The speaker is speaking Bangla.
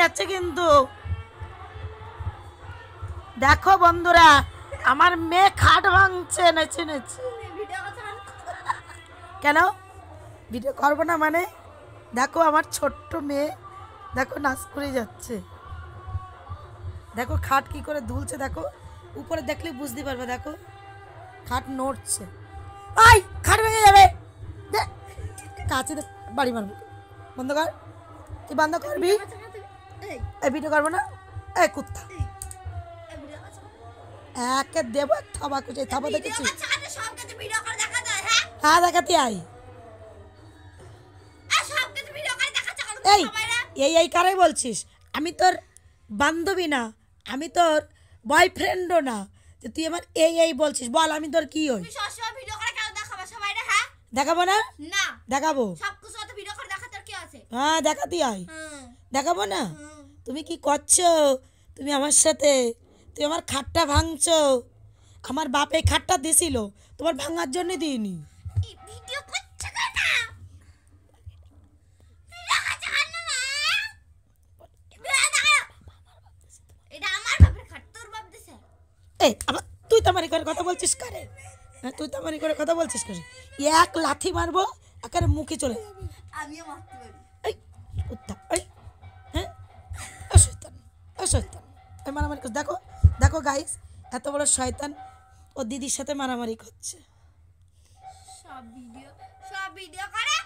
যাচ্ছে কিন্তু। দেখো বন্ধুরা, আমার মেয়ে খাট ভাঙছে নেচে নেচে। কেন ভিডিও করবো না মানে? দেখো আমার ছোট্ট মেয়ে, দেখো নাচ করে যাচ্ছে। দেখো খাট কি করে দুলছে, দেখো উপরে দেখলে বুঝতে পারবে। দেখো খাট নড়ছে। আই খাট ভেঙে যাবে, কাছে বাড়ি মারবো। বন্ধ কর, তুই বন্ধ করবি। এই ভিডিও করবো না, এই কুত্তা একে দেব থাবা কুচে থাবা দেখেছি। হ্যাঁ দেখাতে আই। এই এই এই কারাই বলছিস? আমি তোর বান্ধবী না, আমি তোর বয়ফ্রেন্ডও না, তুই আমার এই এই বলছিস? বল আমি তোর কি হই? দেখাবো না? দেখাবো। হ্যাঁ দেখাতে আই, দেখাবো না? তুমি কি করছো তুমি আমার সাথে? তুই আমার খাটটা ভাঙছো। আমার বাপ এই খাটটা দিছিল, তোমার ভাঙার জন্য দিইনি। তুই তামারি করে কথা বলছিস কারে? তুই তামারি করে কথা বলছিস কারে? এক লাথি মারবো, একেবারে মুখে চলে যাবে। আমিও মারতে পারি। এই কুত্তা, এই হ্যাঁ শয়তান, শয়তান এই মারামারি করছে। দেখো দেখো গাইস, এত বড় শয়তান ও দিদির সাথে মারামারি করছে। সব ভিডিও করে।